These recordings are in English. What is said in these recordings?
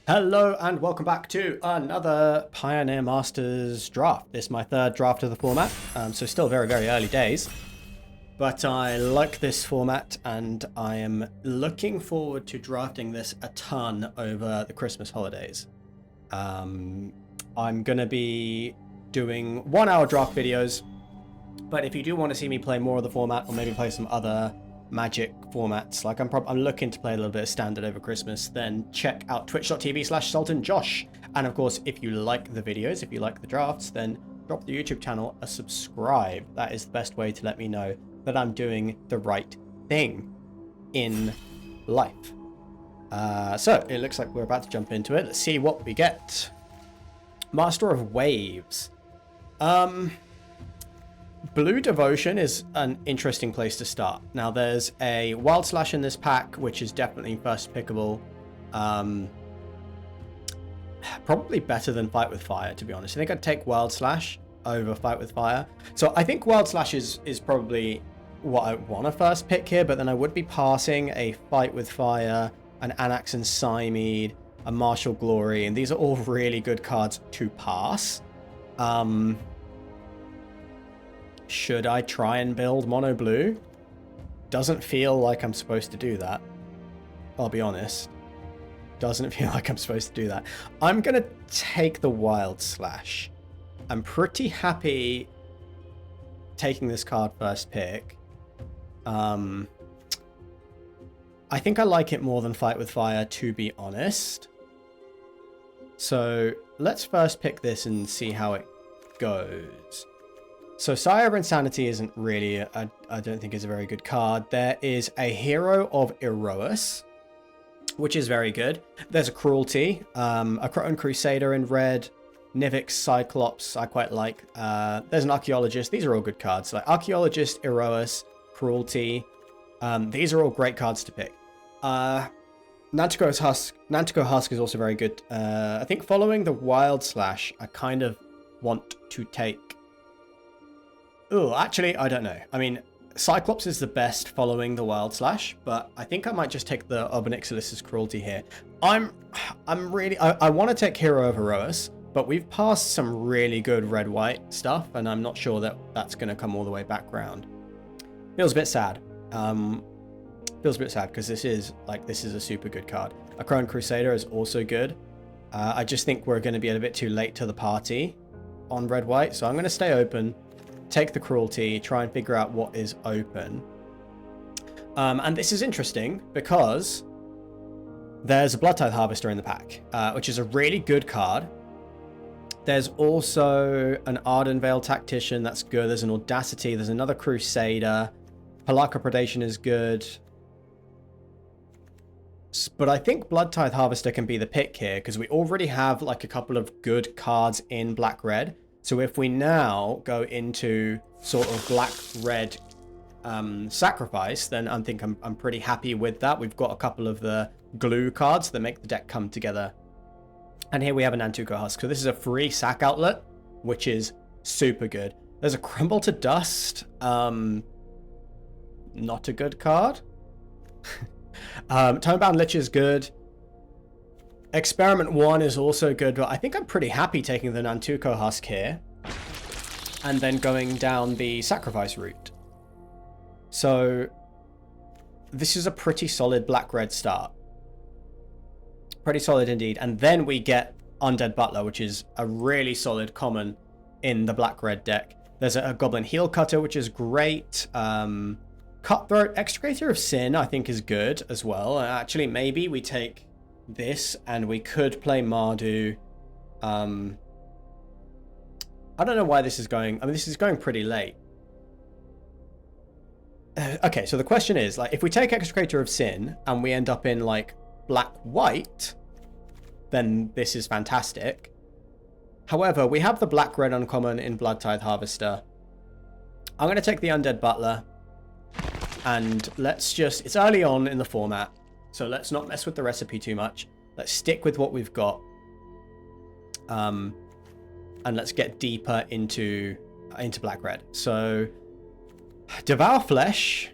Hello and welcome back to another Pioneer Masters draft. This is my third draft of the format, so still very, very early days. But I like this format and I am looking forward to drafting this a ton over the Christmas holidays. I'm going to be doing 1 hour draft videos, but if you do want to see me play more of the format or maybe play some other Magic formats, like I'm looking to play a little bit of Standard over Christmas, then check out twitch.tv/SultanJosh. And of course, if you like the videos, if you like the drafts, then drop the YouTube channel a subscribe. That is the best way to let me know that I'm doing the right thing in life. So it looks like we're about to jump into it. Let's see what we get. Master of Waves. Blue Devotion is an interesting place to start. Now, there's a Wild Slash in this pack, which is definitely first pickable. Probably better than Fight with Fire, to be honest. I think I'd take Wild Slash over Fight with Fire. So I think Wild Slash is probably what I want to first pick here, but then I would be passing a Fight with Fire, an Anax and Cymede, a Martial Glory, and these are all really good cards to pass. Should I try and build mono blue? Doesn't feel like I'm supposed to do that. I'll be honest. Doesn't feel like I'm supposed to do that. I'm going to take the Wild Slash. I'm pretty happy taking this card first pick. I think I like it more than Fight with Fire, to be honest. So let's first pick this and see how it goes. So Sire of Insanity isn't really, I don't think is a very good card. There is a Hero of Erois, which is very good. There's a Cruelty, a Croton Crusader in red, Nivix Cyclops, I quite like. There's an Archaeologist. These are all good cards. Like Archaeologist, Erois, Cruelty. These are all great cards to pick. Nantico Husk is also very good. I think following the Wild Slash, I kind of want to take... Oh, actually, I don't know. I mean, Cyclops is the best following the Wild Slash, but I think I might just take the Onyxolis's Cruelty here. I want to take Hero of Erois, but we've passed some really good red-white stuff, and I'm not sure that that's going to come all the way back round. Feels a bit sad. Feels a bit sad because this is a super good card. A Croton Crusader is also good. I just think we're going to be a bit too late to the party on red-white, so I'm going to stay open. Take the Cruelty, try and figure out what is open. And this is interesting because there's a Blood Tithe Harvester in the pack, which is a really good card. There's also an Ardenvale Tactician, that's good. There's an Audacity, there's another Crusader. Palaka Predation is good. But I think Blood Tithe Harvester can be the pick here because we already have like a couple of good cards in black-red. So if we now go into sort of black-red sacrifice, then I think I'm pretty happy with that. We've got a couple of the glue cards that make the deck come together. And here we have a Nantuko Husk. So this is a free sack outlet, which is super good. There's a Crumble to Dust. Not a good card. Tonebound Lich is good. Experiment 1 is also good, but I think I'm pretty happy taking the Nantuko Husk here and then going down the sacrifice route. So this is a pretty solid black-red start. Pretty solid indeed. And then we get Undead Butler, which is a really solid common in the black-red deck. There's a Goblin Heel Cutter, which is great. Cutthroat, Extricator of Sin, I think is good as well. Actually, maybe we take this and we could play Mardu. I don't know why this is going. I mean, this is going pretty late. Okay, so the question is, like, if we take Extricator of Sin and we end up in like black-white, then this is fantastic. However, we have the black-red uncommon in Blood Tithe Harvester. I'm going to take the Undead Butler. And let's just... It's early on in the format, so let's not mess with the recipe too much. Let's stick with what we've got. And let's get deeper into black-red. So, Devour Flesh.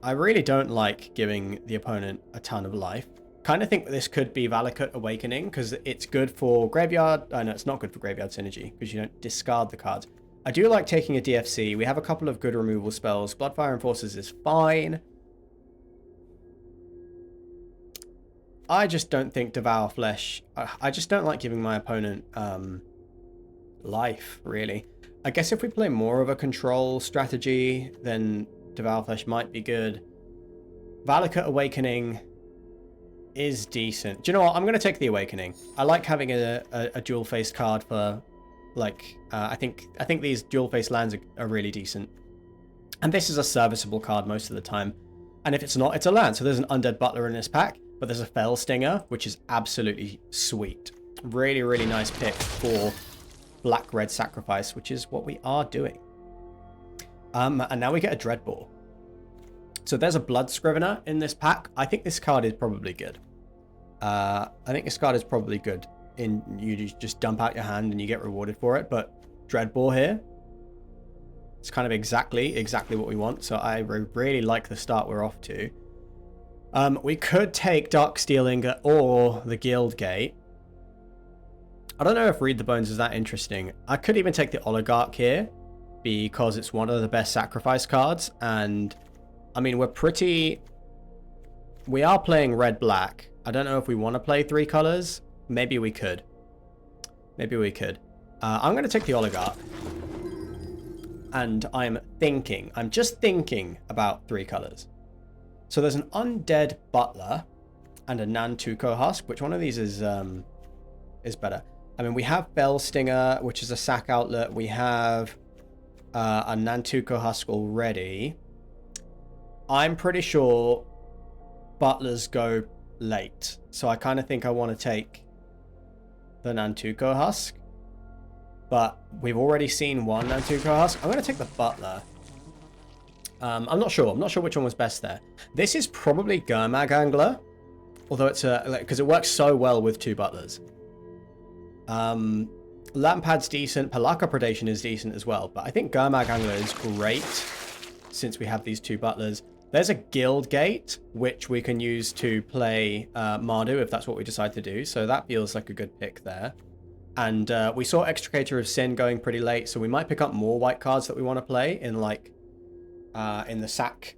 I really don't like giving the opponent a ton of life. kind of think this could be Valakut Awakening because it's good for graveyard. Oh, no, it's not good for graveyard synergy because you don't discard the cards. I do like taking a DFC. We have a couple of good removal spells. Bloodfire Enforcers is fine. I just don't think Devour Flesh... I just don't like giving my opponent life, really. I guess if we play more of a control strategy, then Devour Flesh might be good. Valakut Awakening is decent. Do you know what? I'm going to take the Awakening. I like having a dual-faced card for, like, I think these dual-faced lands are really decent. And this is a serviceable card most of the time. And if it's not, it's a land. So there's an Undead Butler in this pack, but there's a Fell Stinger, which is absolutely sweet. Really, really nice pick for Black-Red Sacrifice, which is what we are doing. And now we get a Dreadball. So there's a Blood Scrivener in this pack. I think this card is probably good. You just dump out your hand and you get rewarded for it. But Dreadball here, it's kind of exactly what we want. So I really like the start we're off to. We could take Darksteel Ingot or the Guild Gate. I don't know if Read the Bones is that interesting. I could even take the Oligarch here because it's one of the best sacrifice cards. And I mean, we are playing red-black. I don't know if we want to play 3 colors. Maybe we could. I'm going to take the Oligarch. And I'm just thinking about 3 colors. So there's an Undead Butler and a Nantuko Husk. Which one of these is better? I mean, we have Fell Stinger, which is a sack outlet. We have a Nantuko Husk already. I'm pretty sure Butlers go late. So I kind of think I want to take the Nantuko Husk. But we've already seen one Nantuko Husk. I'm going to take the Butler. I'm not sure which one was best there. This is probably Gurmag Angler. Although it's because it works so well with 2 Butlers. Lampad's decent. Palaka Predation is decent as well. But I think Gurmag Angler is great since we have these 2 Butlers. There's a Guild Gate, which we can use to play Mardu if that's what we decide to do. So that feels like a good pick there. And we saw Extricator of Sin going pretty late, so we might pick up more white cards that we want to play in in the sack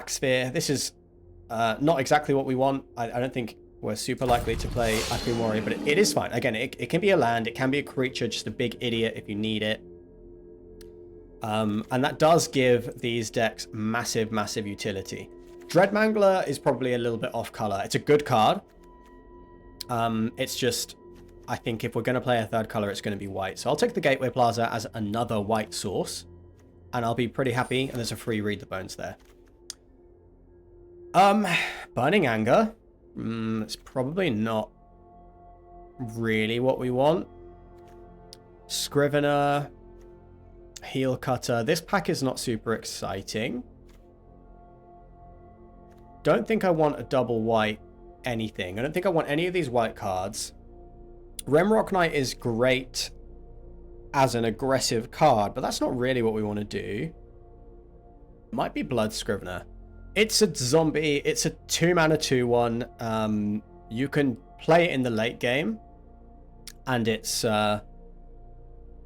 sphere. This is not exactly what we want. I don't think we're super likely to play Akun Warrior, but it is fine. Again, it can be a land, it can be a creature, just a big idiot if you need it. And that does give these decks massive utility. Dreadmangler is probably a little bit off color. It's a good card. It's just, I think if we're going to play a 3rd color, it's going to be white. So I'll take the Gateway Plaza as another white source. And I'll be pretty happy. And there's a free Read the Bones there. Burning Anger. It's probably not really what we want. Scrivener. Heel Cutter. This pack is not super exciting. Don't think I want a double white anything. I don't think I want any of these white cards. Remrock Knight is great as an aggressive card, but that's not really what we want to do. Might be Blood Scrivener. It's a zombie. It's a 2-mana 2/1. You can play it in the late game, and it's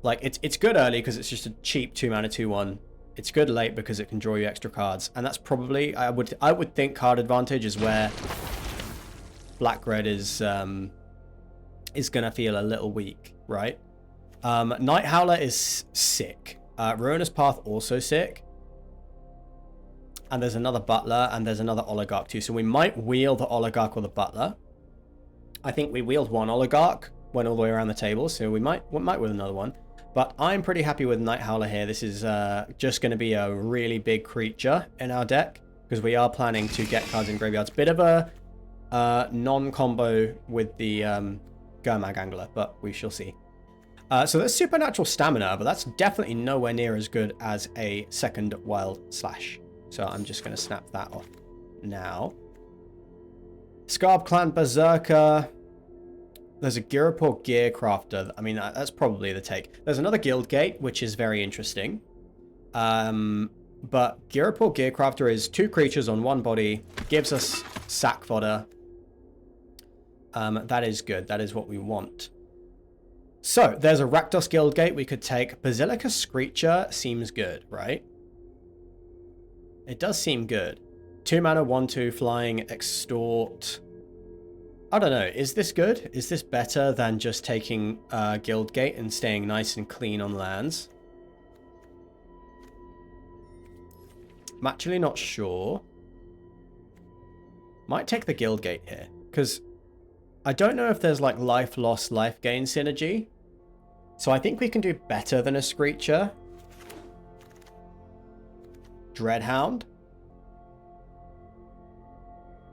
it's good early because it's just a cheap 2-mana 2/1. It's good late because it can draw you extra cards, and that's probably I would think card advantage is where Black-Red is gonna feel a little weak, right? Night Howler is sick. Ruinous Path also sick. And there's another Butler, and there's another Oligarch too. So we might wheel the Oligarch or the Butler. I think we wheeled one Oligarch, went all the way around the table, so we might wheel another one. But I'm pretty happy with Night Howler here. This is just going to be a really big creature in our deck, because we are planning to get cards in graveyards. Bit of a non-combo with the Gurmag Angler, but we shall see. So there's Supernatural Stamina, but that's definitely nowhere near as good as a second Wild Slash. So I'm just going to snap that off now. Scarb Clan Berserker. There's a Girapur Gearcrafter. I mean, that's probably the take. There's another Guild Gate, which is very interesting. But Girapur Gearcrafter is 2 creatures on 1 body. Gives us sack fodder. That is good. That is what we want. So, there's a Rakdos Guildgate we could take. Basilica Screecher seems good, right? It does seem good. 2 mana, 1/2, flying, extort. I don't know. Is this good? Is this better than just taking Guildgate and staying nice and clean on lands? I'm actually not sure. Might take the Guildgate here, because I don't know if there's like life loss, life gain synergy. So I think we can do better than a Screecher. Dreadhound.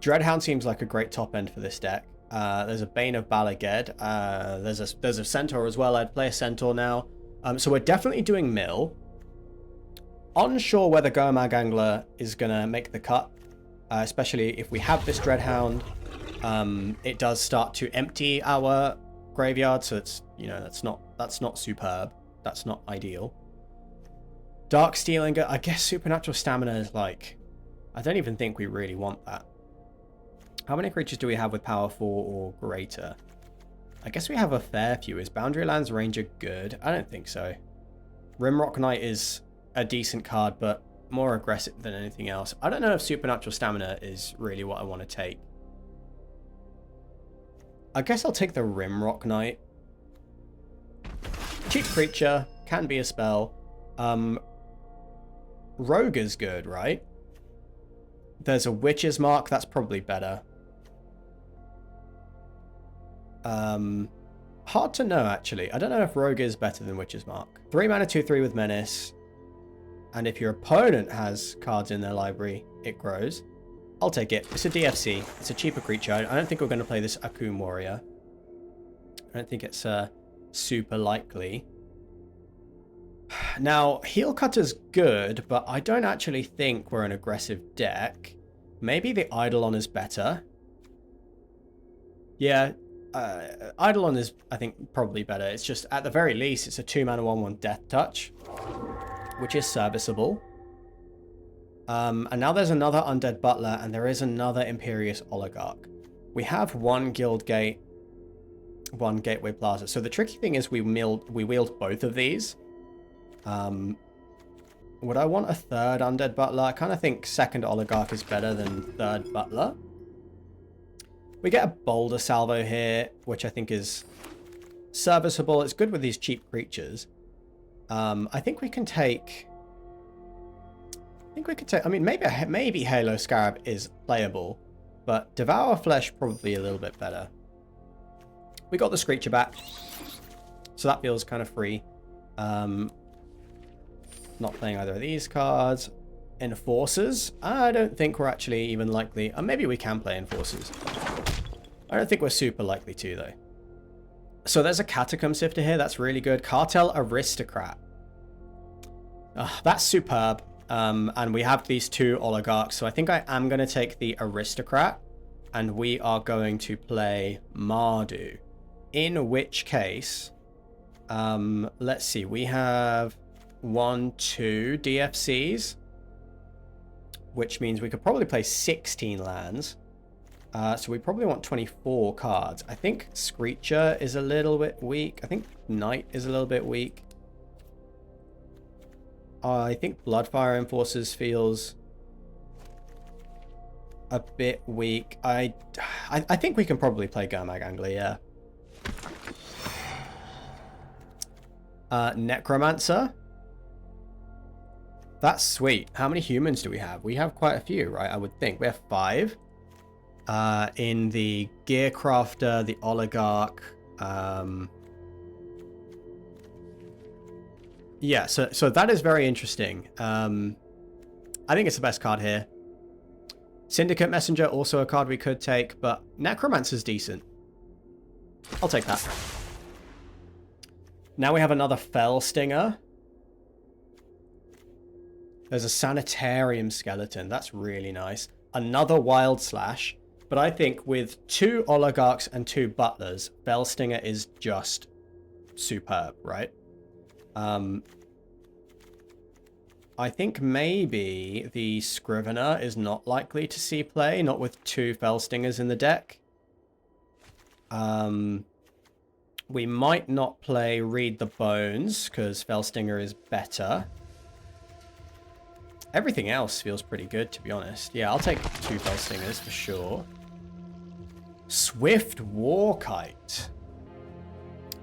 Dreadhound seems like a great top end for this deck. There's a Bane of Balaged. There's a Centaur as well. I'd play a Centaur now. So we're definitely doing mill. Unsure whether Gomag Angler is going to make the cut. Especially if we have this Dreadhound. It does start to empty our graveyard, so it's, you know, that's not superb. That's not ideal. Dark Stealing, I guess Supernatural Stamina is like, I don't even think we really want that. How many creatures do we have with power 4 or greater? I guess we have a fair few. Is Boundary Lands Ranger good? I don't think so. Rimrock Knight is a decent card, but more aggressive than anything else. I don't know if Supernatural Stamina is really what I want to take. I guess I'll take the Rimrock Knight. Cheap creature, can be a spell. Rogue is good, right? There's a Witch's Mark, that's probably better. Hard to know, actually. I don't know if Rogue is better than Witch's Mark. 3 mana, 2/3 with Menace. And if your opponent has cards in their library, it grows. I'll take it. It's a DFC. It's a cheaper creature. I don't think we're going to play this Akun Warrior. I don't think it's super likely. Now, Heel Cutter's good, but I don't actually think we're an aggressive deck. Maybe the Eidolon is better. Yeah, Eidolon is, I think, probably better. It's just, at the very least, it's a 2 mana 1/1 Death Touch, which is serviceable. And now there's another Undead Butler, and there is another Imperious Oligarch. We have one Guildgate, one Gateway Plaza. So the tricky thing is we wield both of these. Would I want a third Undead Butler? I kind of think second Oligarch is better than third Butler. We get a Boulder Salvo here, which I think is serviceable. It's good with these cheap creatures. I think we can take... I mean, maybe Halo Scarab is playable, but Devour Flesh probably a little bit better. We got the Screecher back, so that feels kind of free. Not playing either of these cards. Enforcers? I don't think we're actually even likely... maybe we can play Enforcers. I don't think we're super likely to, though. So there's a Catacomb Sifter here. That's really good. Cartel Aristocrat. That's superb. And we have these two Oligarchs. So I think I am going to take the Aristocrat. And we are going to play Mardu. In which case... let's see. We have 1, 2 DFCs. Which means we could probably play 16 lands. So we probably want 24 cards. I think Screecher is a little bit weak. I think Knight is a little bit weak. I think Bloodfire Enforcers feels a bit weak. I think we can probably play Gomag Angler, yeah. Necromancer. That's sweet. How many humans do we have? We have quite a few, right? I would think. We have 5. In the Gearcrafter, the Oligarch. Yeah, so that is very interesting. I think it's the best card here. Syndicate Messenger, also a card we could take, but Necromancer's decent. I'll take that. Now we have another Fell Stinger. There's a Sanitarium Skeleton. That's really nice. Another Wild Slash. But I think with 2 Oligarchs and 2 Butlers, Fell Stinger is just superb, right? I think maybe the Scrivener is not likely to see play, not with 2 Felstingers in the deck. We might not play Read the Bones, because Felstinger is better. Everything else feels pretty good, to be honest. Yeah, I'll take 2 Felstingers for sure. Swift Warkite.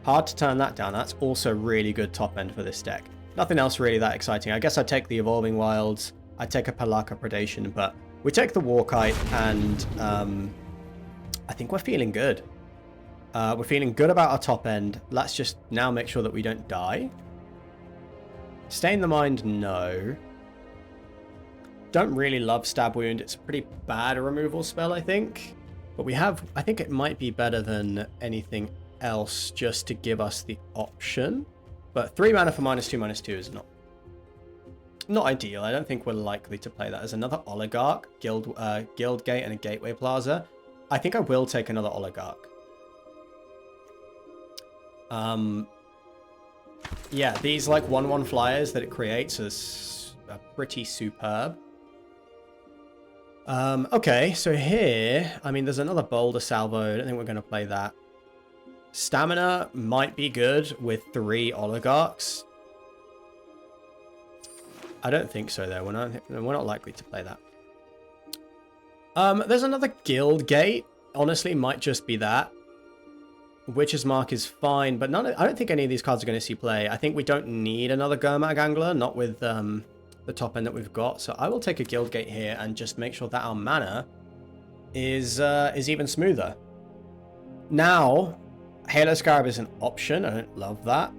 Hard to turn that down. That's also really good top end for this deck. Nothing else really that exciting. I guess I'd take the Evolving Wilds. I'd take a Palaka Predation, but we take the Warkite, and I think we're feeling good. We're feeling good about our top end. Let's just now make sure that we don't die. Stain the Mind, no. Don't really love Stab Wound. It's a pretty bad removal spell, I think. But we have... I think it might be better than anything else just to give us the option. But 3 mana for -2/-2 is not ideal. I don't think we're likely to play that. There's another Oligarch, Guild Gate, and a Gateway Plaza. I think I will take another Oligarch. Yeah, these like 1/1 flyers that it creates are pretty superb. Okay, so here, I mean, there's another Boulder Salvo. I don't think we're going to play that. Stamina might be good with 3 Oligarchs. I don't think so, though. We're not likely to play that. There's another Guild Gate. Honestly, might just be that. Witch's Mark is fine, but I don't think any of these cards are going to see play. I think we don't need another Gurmag Angler, not with the top end that we've got. So I will take a Guild Gate here and just make sure that our mana is even smoother. Now, Halo Scarab is an option. I don't love that.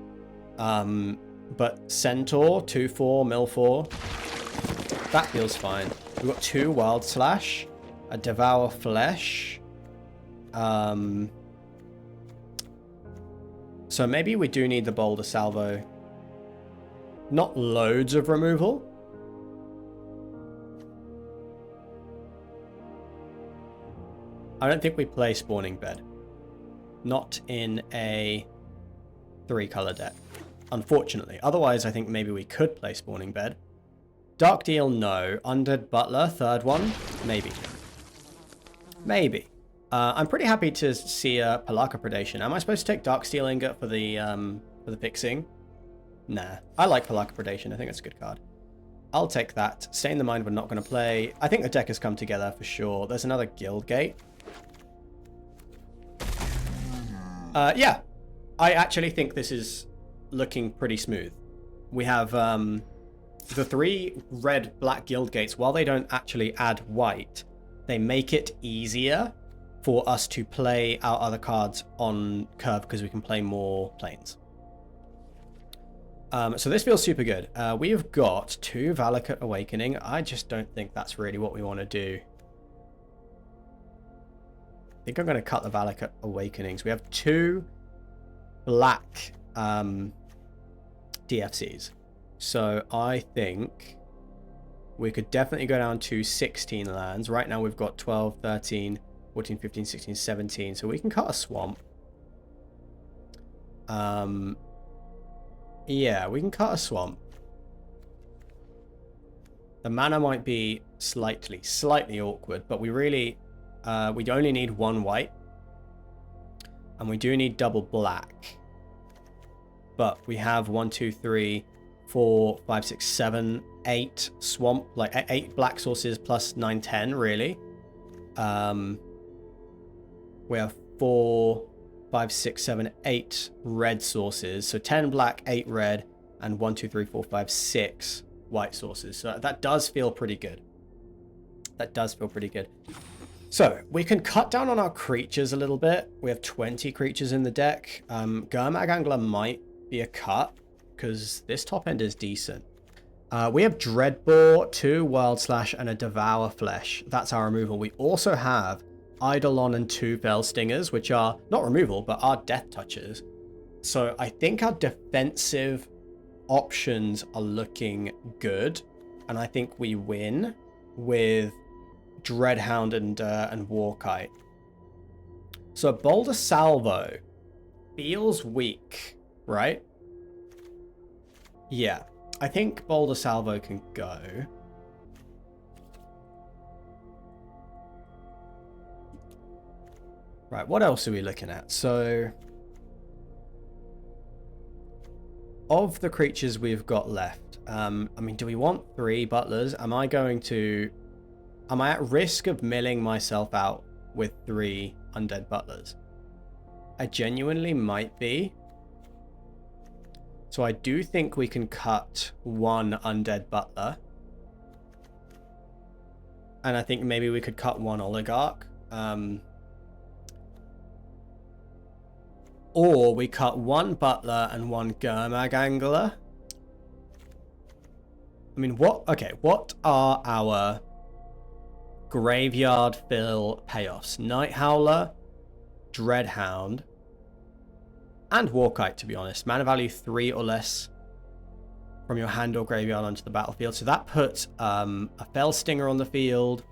But Centaur, 2/4, mill 4. That feels fine. We've got 2 Wild Slash, a Devour Flesh. So maybe we do need the Boulder Salvo. Not loads of removal. I don't think we play Spawning Bed. Not in a 3-color deck, unfortunately. Otherwise, I think maybe we could play Spawning Bed. Dark Deal, no. Undead Butler, 3rd one, maybe. Maybe. I'm pretty happy to see a Palaka Predation. Am I supposed to take Darksteel Ingot for the fixing? Nah. I like Palaka Predation. I think it's a good card. I'll take that. Stain the Mind we're not going to play. I think the deck has come together for sure. There's another Guild Gate. Yeah. I actually think this is looking pretty smooth. We have the 3 red-black Guild Gates. While they don't actually add white, they make it easier for us to play our other cards on curve because we can play more planes. So this feels super good. We've got 2 Valakut Awakening. I just don't think that's really what we want to do. I think I'm going to cut the Valakut Awakenings. We have 2 black DFCs. So I think we could definitely go down to 16 lands. Right now we've got 12, 13, 14, 15, 16, 17. So we can cut a swamp. Yeah, we can cut a swamp. The mana might be slightly awkward, but we really, we only need 1 white. And we do need double black. But we have 1, 2, 3, 4, 5, 6, 7, 8 swamp, like 8 black sources plus 9, 10, really. We have 4, 5, 6, 7, 8 red sources. So 10 black, 8 red, and 1, 2, 3, 4, 5, 6 white sources. So that does feel pretty good. That does feel pretty good. So we can cut down on our creatures a little bit. We have 20 creatures in the deck. Gurmag Angler might be a cut because this top end is decent. We have Dreadbore, 2 Wild Slash, and a Devour Flesh. That's our removal. We also have Eidolon and 2 Felstingers, which are not removal, but are Death Touchers. So I think our defensive options are looking good. And I think we win with Dreadhound and Warkite. So Boulder Salvo feels weak, right? Yeah. I think Boulder Salvo can go. Right, what else are we looking at? So, of the creatures we've got left, I mean, do we want 3 butlers? Am I at risk of milling myself out with 3 undead butlers? I genuinely might be. So I do think we can cut 1 undead butler. And I think maybe we could cut 1 oligarch. Or we cut 1 butler and 1 Gurmag angler. I mean, what are our graveyard fill payoffs? Night Howler, Dreadhound, and Warkite, to be honest. Mana value 3 or less from your hand or graveyard onto the battlefield. So that puts a Fellstinger on the field,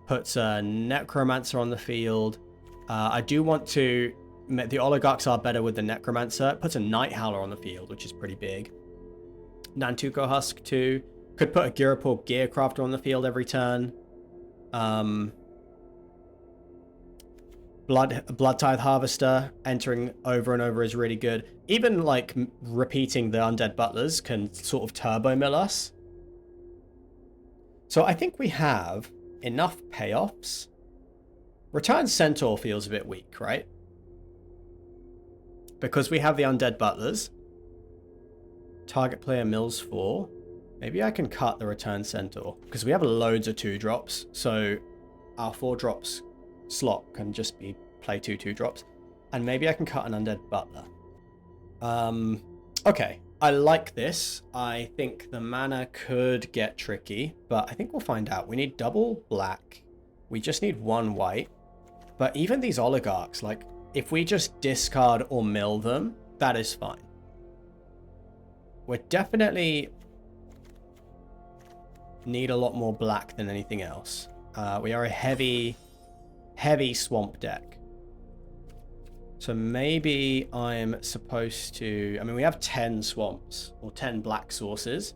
puts a Necromancer on the field. I do want to... The Oligarchs are better with the Necromancer. It puts a Night Howler on the field, which is pretty big. Nantuko Husk too. Could put a Girapur Gearcrafter on the field every turn. Blood Tithe Harvester entering over and over is really good. Even like repeating the Undead Butlers can sort of turbo mill us. So I think we have enough payoffs. Return Centaur feels a bit weak, right? Because we have the Undead Butlers. Target player mills 4. Maybe I can cut the Return Centaur. Because we have loads of 2-drops. So our 4-drops slot can just be play 2 2-drops. And maybe I can cut an Undead Butler. Okay. I like this. I think the mana could get tricky. But I think we'll find out. We need double black. We just need 1 white. But even these oligarchs, like... If we just discard or mill them, that is fine. We're definitely need a lot more black than anything else. We are a heavy swamp deck. So maybe I'm supposed to... I mean, we have 10 swamps or 10 black sources.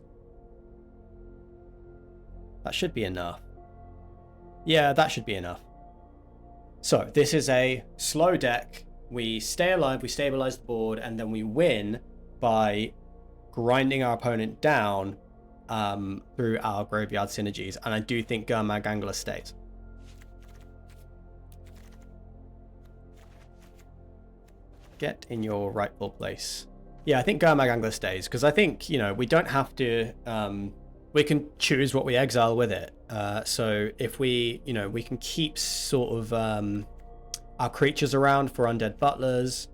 That should be enough. Yeah, that should be enough. So, this is a slow deck. We stay alive, we stabilize the board, and then we win by grinding our opponent down through our graveyard synergies. And I do think Gurmag Angler stays. Get in your rightful place. Yeah, I think Gurmag Angler stays, because I think, you know, we don't have to... we can choose what we exile with it. So if we, you know, we can keep sort of our creatures around for Undead Butlers.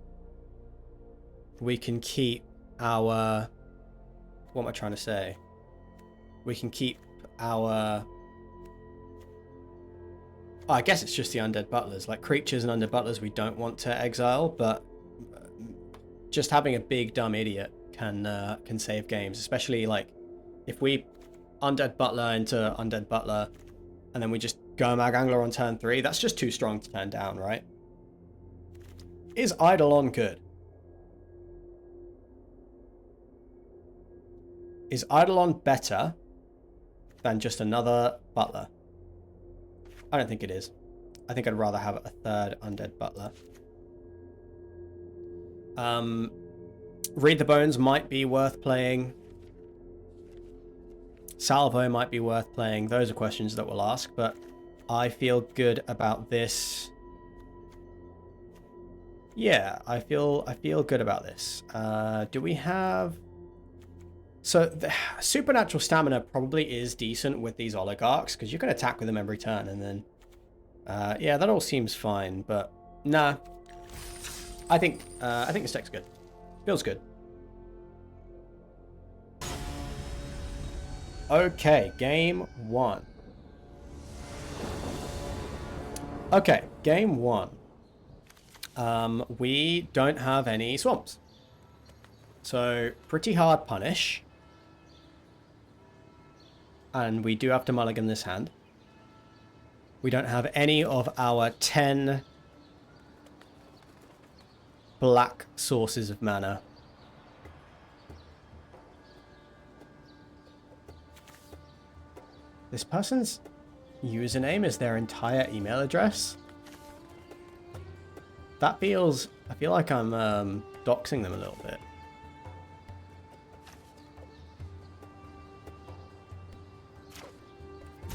We can keep our... What am I trying to say? We can keep our... Oh, I guess it's just the Undead Butlers. Like, creatures and Undead Butlers we don't want to exile, but just having a big dumb idiot can save games. Especially, like, if we Undead Butler into Undead Butler, and then we just Gurmag Angler on turn 3. That's just too strong to turn down, right? Is Eidolon good? Is Eidolon better than just another Butler? I don't think it is. I think I'd rather have a 3rd Undead Butler. Read the Bones might be worth playing. Salvo might be worth playing. Those are questions that we'll ask, but I feel good about this. Yeah, I feel good about this. Do we have... So, the supernatural stamina probably is decent with these oligarchs, because you can attack with them every turn, and then... yeah, that all seems fine, but... Nah. I think this deck's good. Feels good. Okay, game 1. Okay, game 1. We don't have any swamps. So, pretty hard punish. And we do have to mulligan this hand. We don't have any of our 10 black sources of mana. This person's username is their entire email address. That feels... I feel like I'm doxing them a little bit.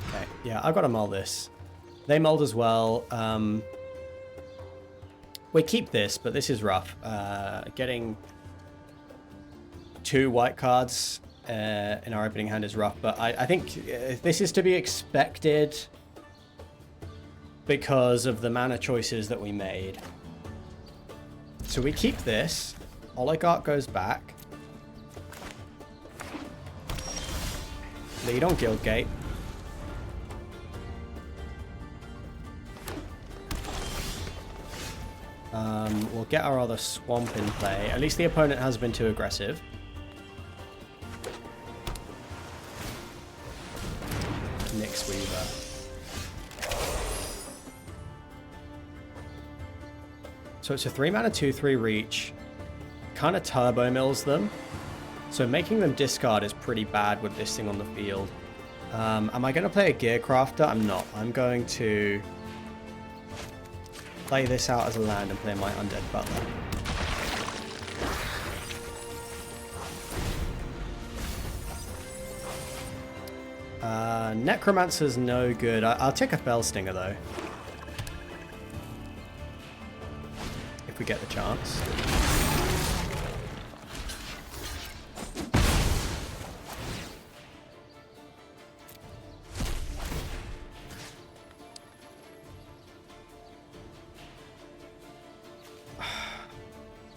Okay, yeah, I've got to mull this. They mulled as well. We keep this, but this is rough. Getting 2 white cards in our opening hand is rough, but I think this is to be expected because of the mana choices that we made. So we keep this. Oligarch goes back. Lead on Guildgate. We'll get our other swamp in play. At least the opponent has been too aggressive. Nyx Weaver. So it's a 3 mana 2/3 reach. Kind of turbo mills them. So making them discard is pretty bad with this thing on the field. Am I going to play a Gear Crafter? I'm not. I'm going to play this out as a land and play my Undead Butler. Necromancer's no good. I'll take a Fellstinger though. If we get the chance.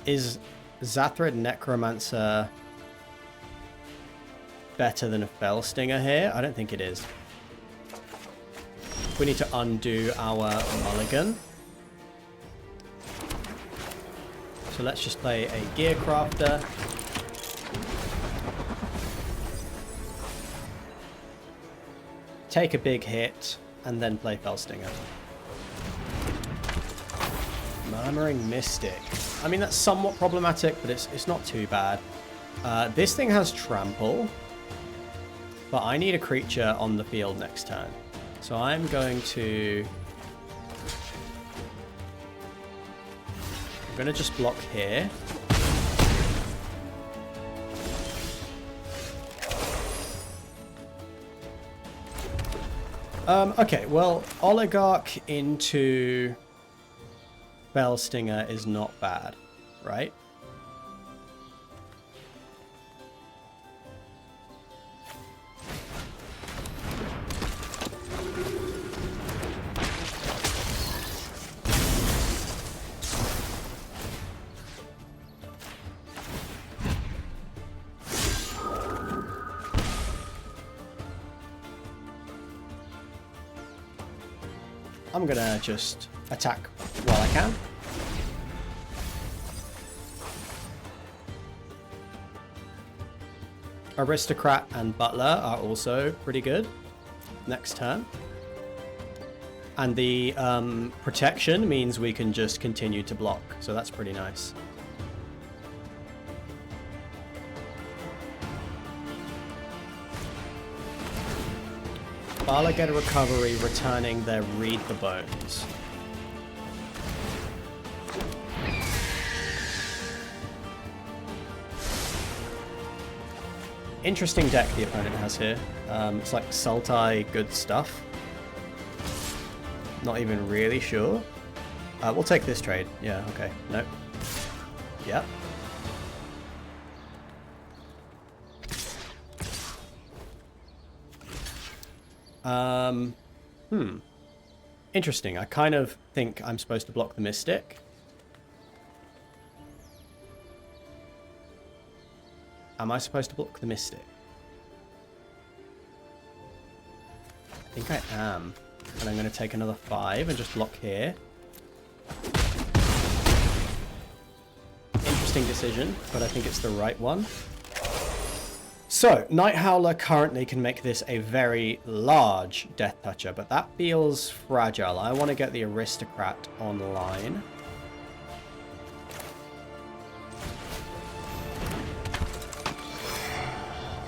Is Zathrid Necromancer better than a Fellstinger here? I don't think it is. We need to undo our mulligan. So let's just play a Gear Crafter. Take a big hit, and then play Fellstinger. Murmuring Mystic. I mean, that's somewhat problematic, but it's not too bad. This thing has Trample, but I need a creature on the field next turn. So I'm going to... I'm going to just block here. Okay, well, Oligarch into Fellstinger is not bad, right? I'm gonna just attack while I can. Aristocrat and Butler are also pretty good next turn. And the protection means we can just continue to block, so that's pretty nice. Bala get a recovery, returning their Read the Bones. Interesting deck the opponent has here. It's like Sultai good stuff. Not even really sure. We'll take this trade. Yeah, okay. Nope. Yep. Interesting. I kind of think I'm supposed to block the Mystic. Am I supposed to block the Mystic? I think I am. And I'm going to take another 5 and just block here. Interesting decision, but I think it's the right one. So, Night Howler currently can make this a very large Death Toucher, but that feels fragile. I want to get the Aristocrat online.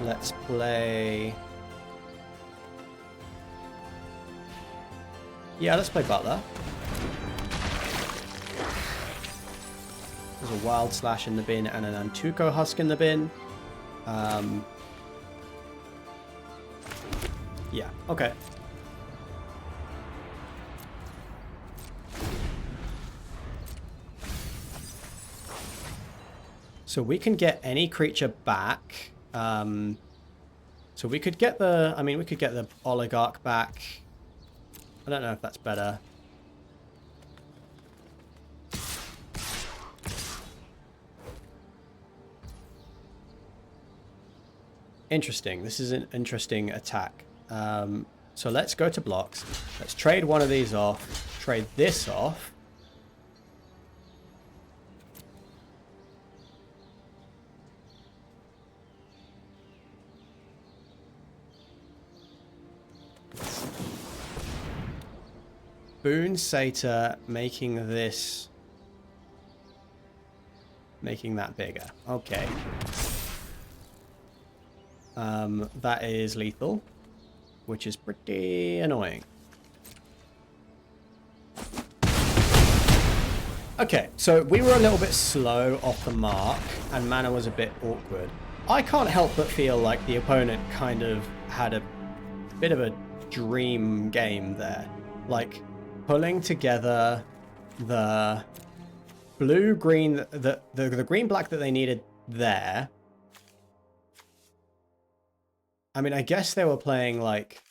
Let's play Yeah, let's play Butler. There's a Wild Slash in the bin and an Antuco Husk in the bin. Yeah, okay. So we can get any creature back. So we could get the, I mean, we could get the Oligarch back. I don't know if that's better. Interesting. This is an interesting attack. So let's go to blocks. Let's trade one of these off. Trade this off. Boon Satyr making this... making that bigger. Okay. That is lethal, which is pretty annoying. Okay, so we were a little bit slow off the mark, and mana was a bit awkward. I can't help but feel like the opponent kind of had a bit of a dream game there. Like, pulling together the blue-green, the green-black that they needed there. I mean, I guess they were playing, like...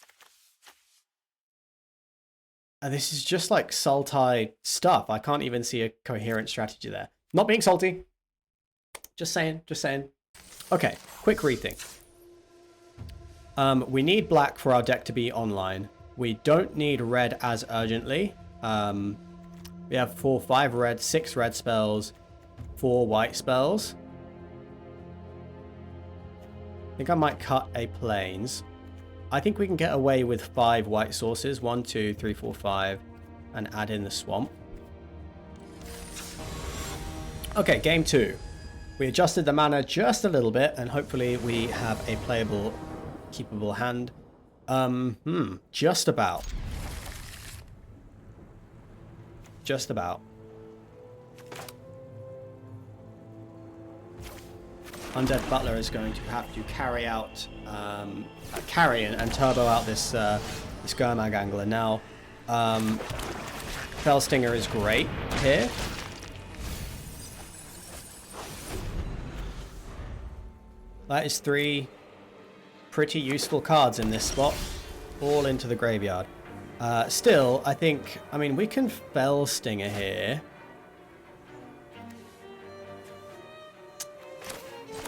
this is just, like, Sultai stuff. I can't even see a coherent strategy there. Not being salty. Just saying, just saying. Okay, quick rethink. We need black for our deck to be online. We don't need red as urgently. We have 5 red, 6 red spells, 4 white spells. I think I might cut a plains. I think we can get away with 5 white sources. 1, 2, 3, 4, 5. And add in the swamp. Okay, game 2. We adjusted the mana just a little bit, and hopefully we have a playable, keepable hand. Just about. Just about. Undead Butler is going to have to carry out, carry and turbo out this this Gurmag Angler. Now, Fell Stinger is great here. That is 3 pretty useful cards in this spot, all into the graveyard. Still, I think, I mean, we can Fell Stinger here.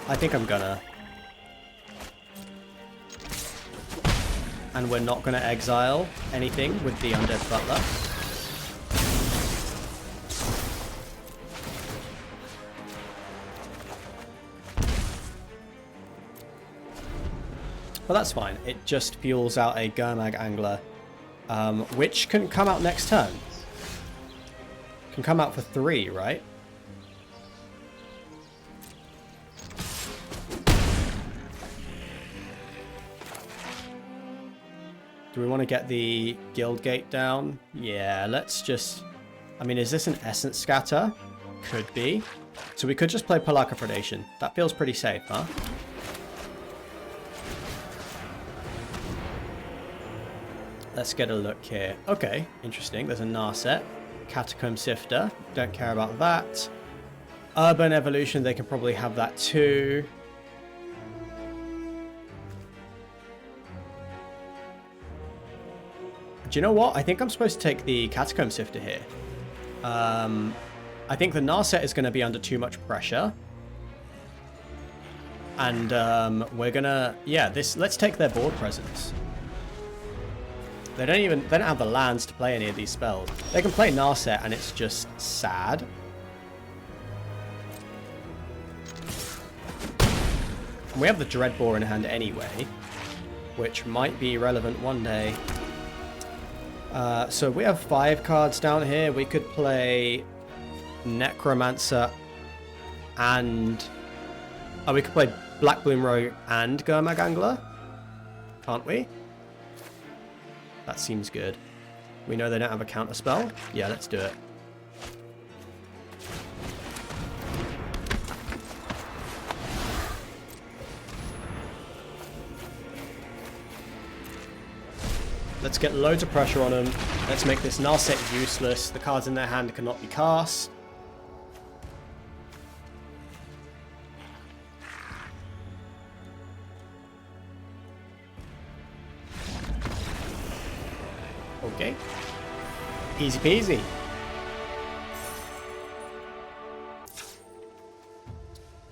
I think I'm gonna. And we're not gonna exile anything with the Undead Butler. But that's fine. It just fuels out a Gurmag Angler, which can come out next turn. Can come out for 3, right? Do we want to get the Guild Gate down? Yeah, let's just... I mean, is this an Essence Scatter? Could be. So we could just play Palaka Predation. That feels pretty safe, huh? Let's get a look here. Okay, interesting. There's a Narset. Catacomb Sifter. Don't care about that. Urban Evolution, they can probably have that too. Do you know what? I think I'm supposed to take the Catacomb Sifter here. I think the Narset is going to be under too much pressure. And we're going to... Yeah, let's take their board presence. They don't have the lands to play any of these spells. They can play Narset and it's just sad. And we have the Dreadbore in hand anyway, which might be relevant one day. So we have 5 cards down here. We could play Necromancer and... Oh, we could play Black Bloom Rogue and Gurmag Angler. Can't we? That seems good. We know they don't have a counter spell. Yeah, let's do it. Let's get loads of pressure on them. Let's make this Null Sac useless. The cards in their hand cannot be cast. Okay. Easy peasy.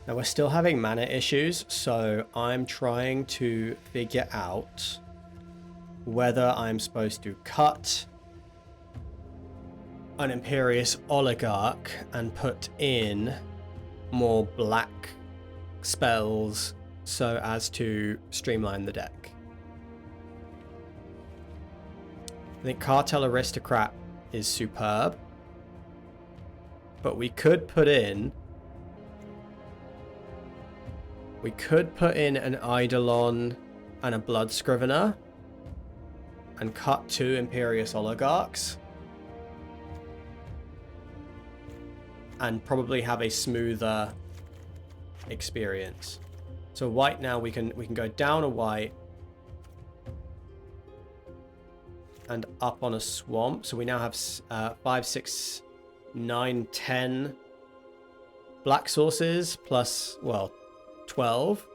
Now we're still having mana issues, so I'm trying to figure out whether I'm supposed to cut an Imperious Oligarch and put in more black spells so as to streamline the deck. I think Cartel Aristocrat is superb, but we could put in an Eidolon and a Blood Scrivener and cut 2 Imperious Oligarchs and probably have a smoother experience. So white now, we can go down a white and up on a swamp. So we now have 5, 6, 9, 10 black sources plus, well, 12.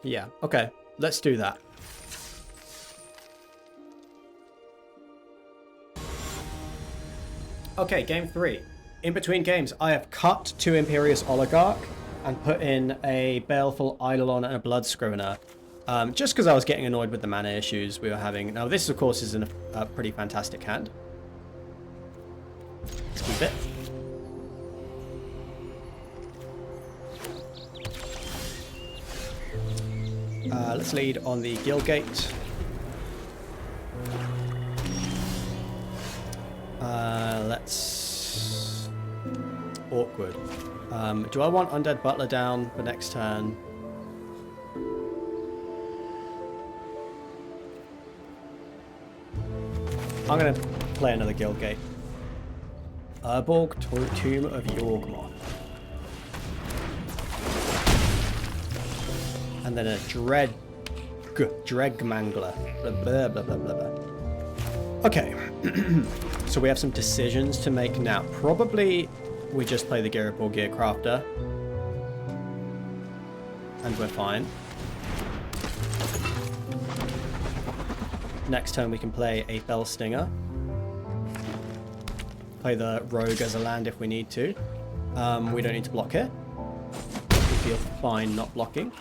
Yeah, okay, let's do that. Okay, game 3. In between games, I have cut 2 Imperious Oligarch and put in a Baleful Eidolon and a Blood Scrivener. Just because I was getting annoyed with the mana issues we were having. Now this, of course, is a pretty fantastic hand. Let's keep it. Let's lead on the Guildgate. Let's... Awkward. Do I want Undead Butler down for next turn? I'm going to play another Guildgate. Urborg, Tomb of Yorgmoth. And then a Dregmangler. Blah, blah, blah, blah, blah. Okay. So we have some decisions to make now. Probably we just play the Garipor Gearcrafter. And we're fine. Next turn we can play a Fellstinger. Play the Rogue as a land if we need to. We don't need to block here. We feel fine not blocking.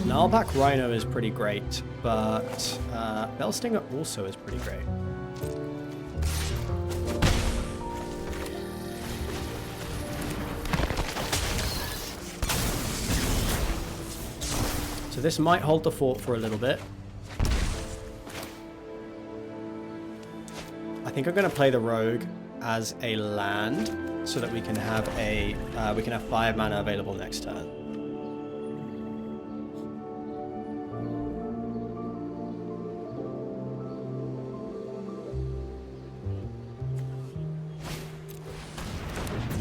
Gnarlback Rhino is pretty great, but Fellstinger also is pretty great. So this might hold the fort for a little bit. I think I'm going to play the Rogue as a land so that we can have 5 mana available next turn.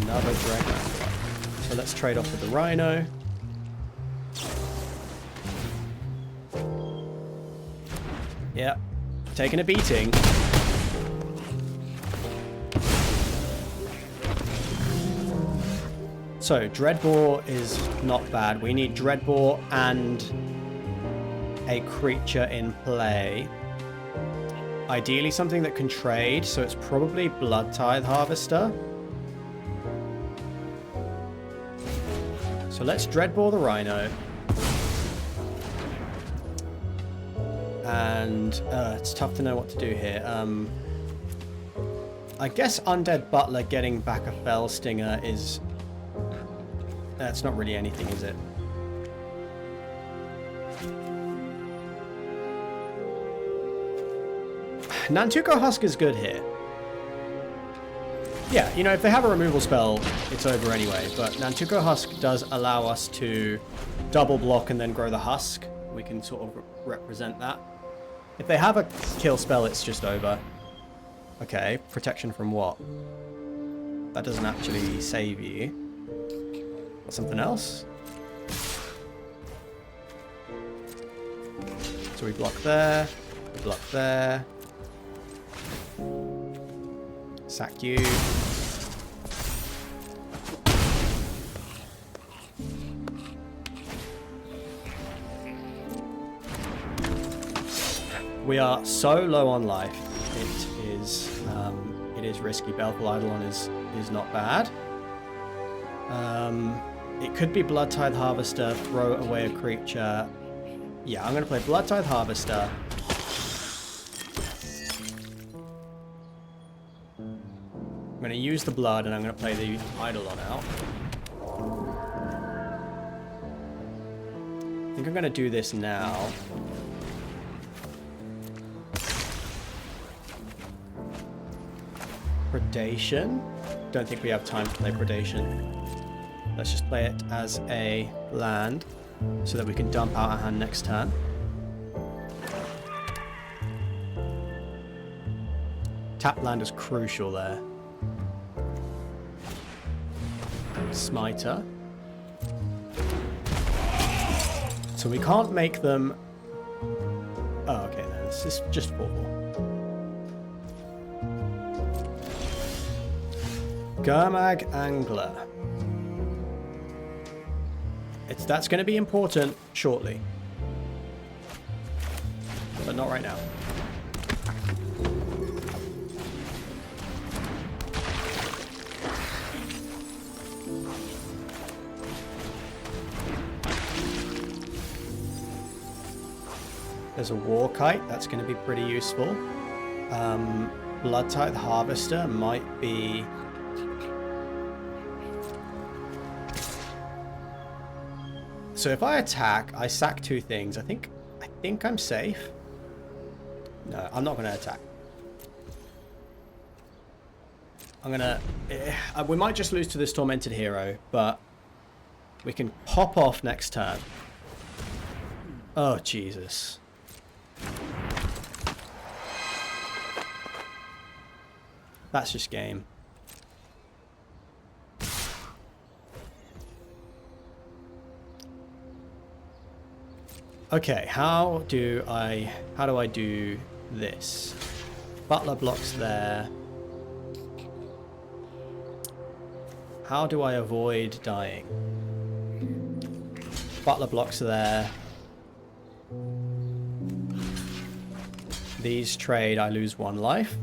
Another Dragon. So let's trade off with the Rhino. Yep, taking a beating. So Dreadbore is not bad. We need Dreadbore and a creature in play. Ideally something that can trade, so it's probably Blood Tithe Harvester. So let's Dreadbore the Rhino. And it's tough to know what to do here. I guess Undead Butler getting back a Fellstinger is... That's not really anything, is it? Nantuko Husk is good here. Yeah, you know, if they have a removal spell, it's over anyway. But Nantuko Husk does allow us to double block and then grow the Husk, we can sort of represent that. If they have a kill spell, it's just over. Okay, protection from what? That doesn't actually save you. Or something else? So we block there, we block there. Sack you. We are so low on life. It is risky. Baleful Eidolon is not bad. It could be Blood Tithe Harvester, throw away a creature. Yeah, I'm going to play Blood Tithe Harvester. I'm going to use the blood and I'm going to play the Eidolon out. I think I'm going to do this now. Predation. Don't think we have time to play Predation. Let's just play it as a land so that we can dump out our hand next turn. Tap land is crucial there. Smiter. So we can't make them... Oh, okay, no, this is just 4-4. Gurmag Angler. That's going to be important shortly. But not right now. There's a War Kite. That's going to be pretty useful. Blood Tithe Harvester might be... So if I attack, I sack 2 things. I think I'm safe. No, I'm not going to attack. I'm going to... we might just lose to this Tormented Hero, but we can pop off next turn. Oh, Jesus. That's just game. Okay, how do I do this? Butler blocks there. How do I avoid dying? Butler blocks there. These trade, I lose 1 life.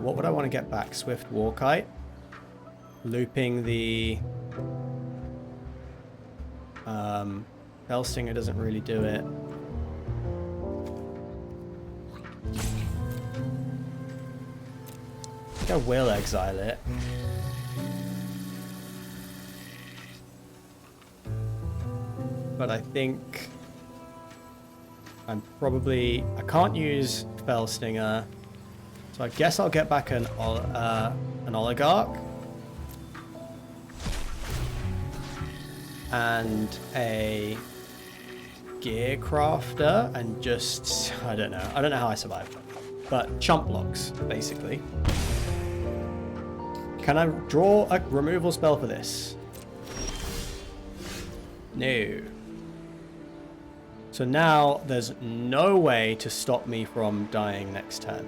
What would I want to get back? Swift Warkite. Looping the... Hellstinger doesn't really do it. I think I will exile it. But I think... I can't use Fellstinger. So I guess I'll get back an Oligarch. And a Gear Crafter. And just... I don't know. I don't know how I survived. But chump blocks, basically. Can I draw a removal spell for this? No. So now there's no way to stop me from dying next turn.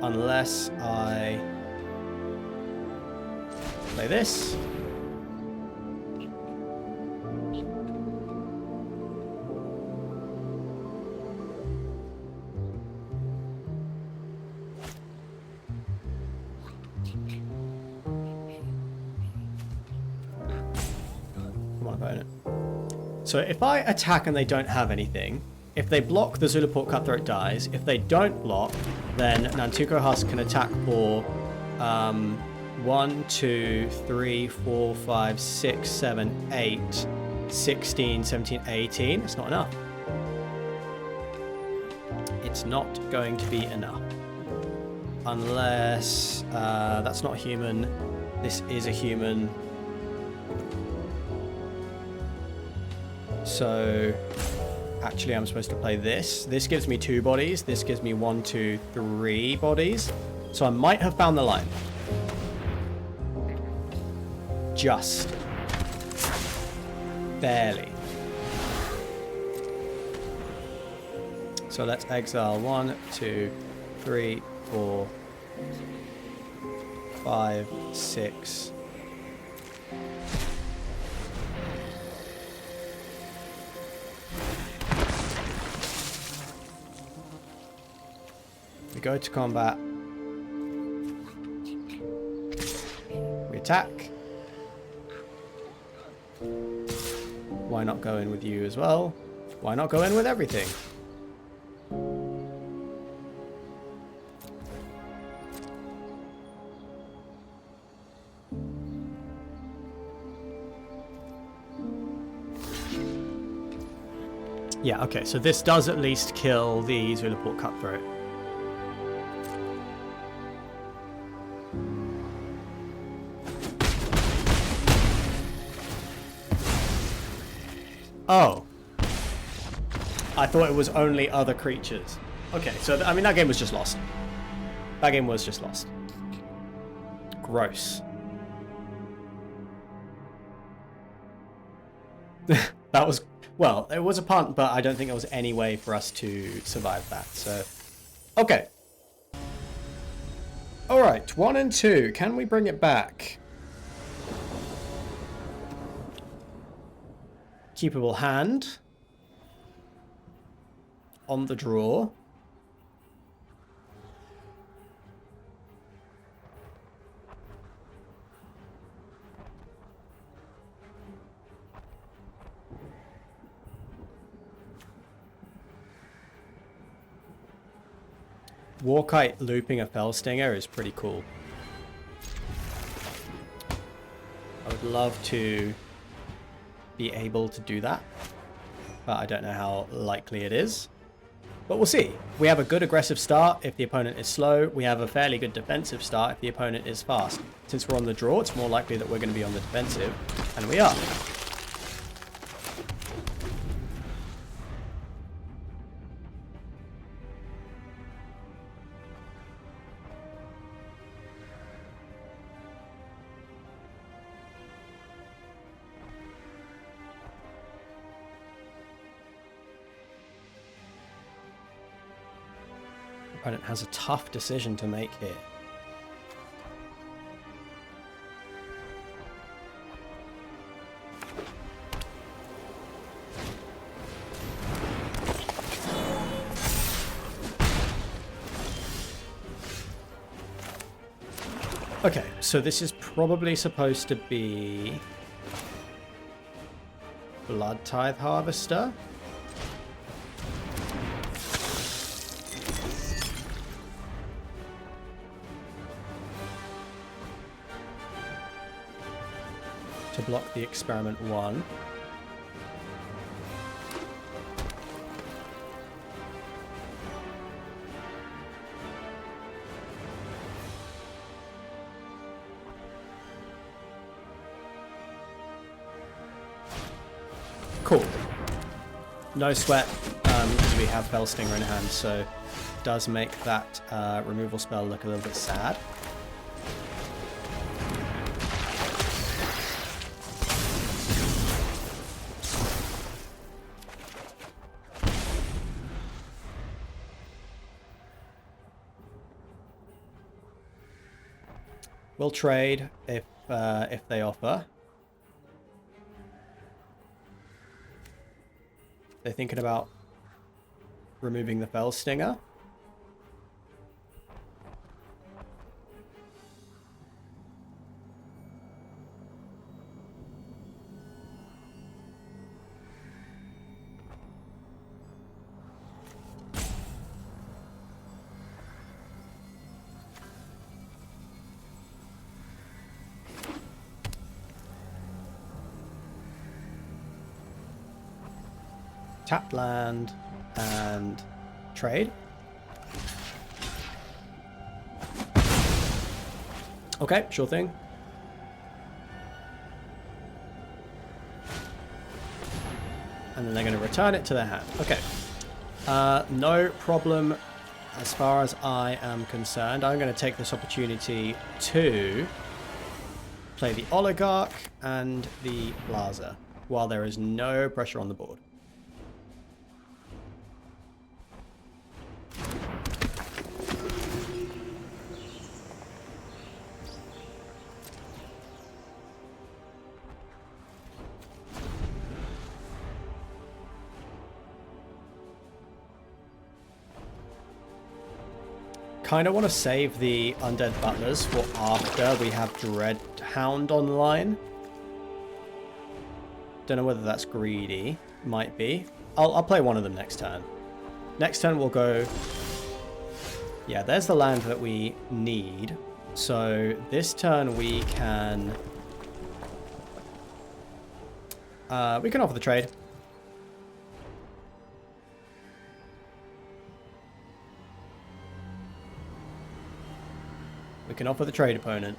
Unless I play this. Come on, opponent. So if I attack and they don't have anything, if they block, the Zulaport Cutthroat dies. If they don't block, then Nantuko Husk can attack for 1, 2, 3, 4, 5, 6, 7, 8, 16, 17, 18. It's not enough. It's not going to be enough. Unless that's not human. This is a human. So actually I'm supposed to play this. This gives me 2 bodies. This gives me 1, 2, 3 bodies. So I might have found the line. Just. Barely. So let's exile 1, 2, 3, 4, 5, 6. We go to combat. We attack. Why not go in with you as well? Why not go in with everything? Yeah, okay, so this does at least kill the Zulaport Cutthroat. Oh. I thought it was only other creatures. Okay, so, I mean, that game was just lost. That game was just lost. Gross. That was... Well, it was a punt, but I don't think there was any way for us to survive that, so... Okay. Alright, 1 and 2. Can we bring it back? Keepable hand. On the draw. Warkite looping a Fellstinger is pretty cool. I would love to be able to do that, but I don't know how likely it is. But we'll see. We have a good aggressive start if the opponent is slow. We have a fairly good defensive start if the opponent is fast. Since we're on the draw, it's more likely that we're going to be on the defensive, and we are. Opponent has a tough decision to make here. Okay, so this is probably supposed to be Blood Tithe Harvester. To block the experiment 1. Cool. No sweat, because we have Fellstinger in hand, so it does make that removal spell look a little bit sad. We'll trade if they offer. They're thinking about removing the Fellstinger. tap land and trade. Okay, sure thing. And then they're going to return it to their hand. Okay. No problem as far as I am concerned. I'm going to take this opportunity to play the Oligarch and the Plaza while there is no pressure on the board. Kind of want to save the Undead Butlers for after we have Dreadhound online. Don't know whether that's greedy. Might be. I'll play one of them next turn. Next turn we'll go... Yeah, there's the land that we need. So this turn we can offer the trade. We can offer the trade opponent.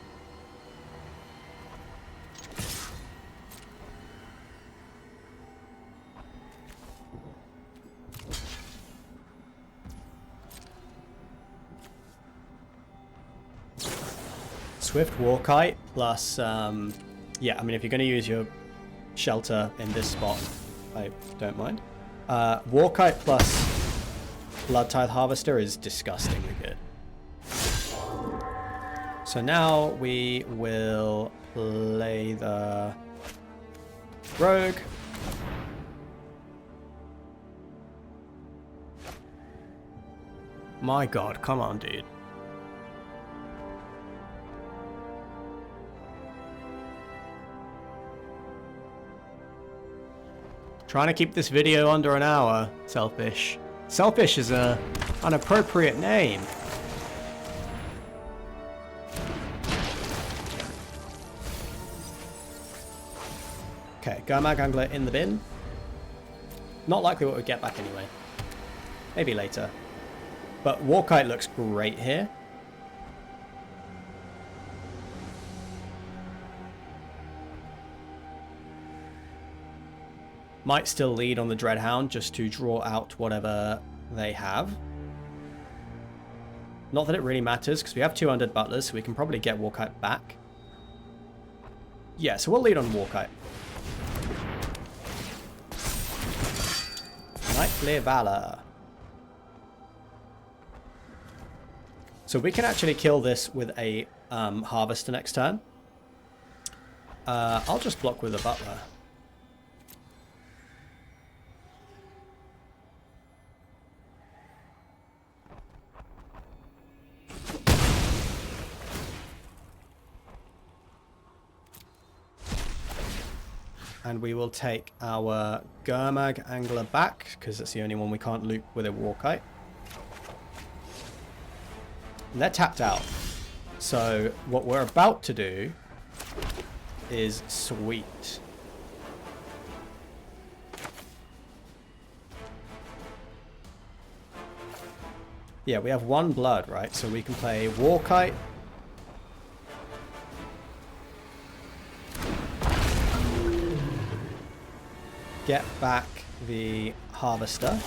Swift Warkite plus, yeah, I mean, if you're going to use your shelter in this spot, I don't mind. Warkite plus Blood Tithe Harvester is disgustingly good. So now we will play the Rogue. My god, come on, dude. Trying to keep this video under an hour, Selfish. Selfish is an appropriate name. Okay, Gurmag Angler in the bin. Not likely what we get back anyway. Maybe later. But Warkite looks great here. Might still lead on the Dreadhound just to draw out whatever they have. Not that it really matters because we have 2 Undead Butlers, so we can probably get Warkite back. Yeah, so we'll lead on Warkite. Knightly Valor. So we can actually kill this with a Harvester next turn. I'll just block with a Butler. And we will take our Gurmag Angler back, because that's the only one we can't loop with a Warkite. And they're tapped out. So what we're about to do is sweet. Yeah, we have 1 blood, right? So we can play Warkite. Get back the Harvester.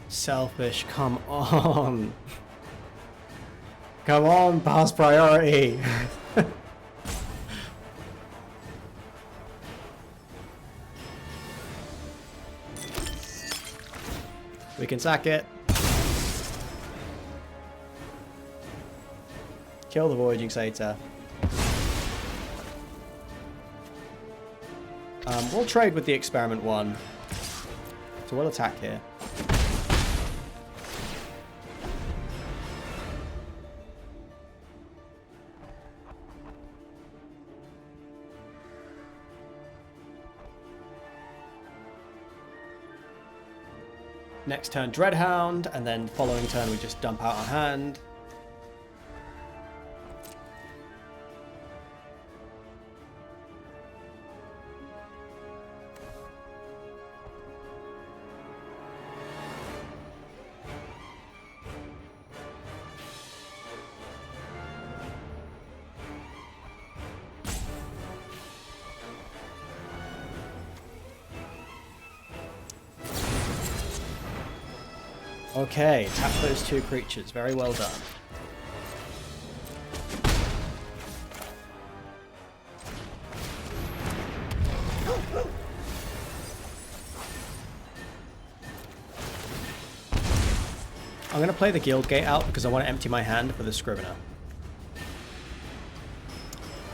Selfish, come on. Come on, pass priority. We can sack it. Kill the Voyaging Satyr. We'll trade with the Experiment 1. So we'll attack here. Next turn Dreadhound, and then following turn we just dump out our hand. Okay, tap those two creatures. Very well done. I'm going to play the Guild Gate out because I want to empty my hand for the Scrivener.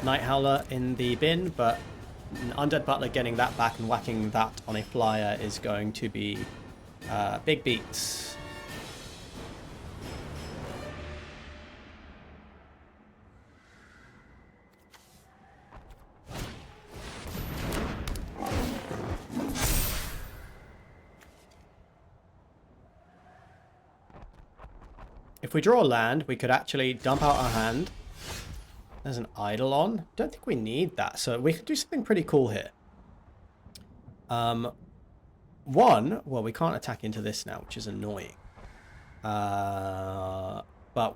Night Howler in the bin, but an Undead Butler getting that back and whacking that on a flyer is going to be big beats. If we draw land, we could actually dump out our hand. There's an Eidolon. Don't think we need that, so we could do something pretty cool here. Well, we can't attack into this now, which is annoying. But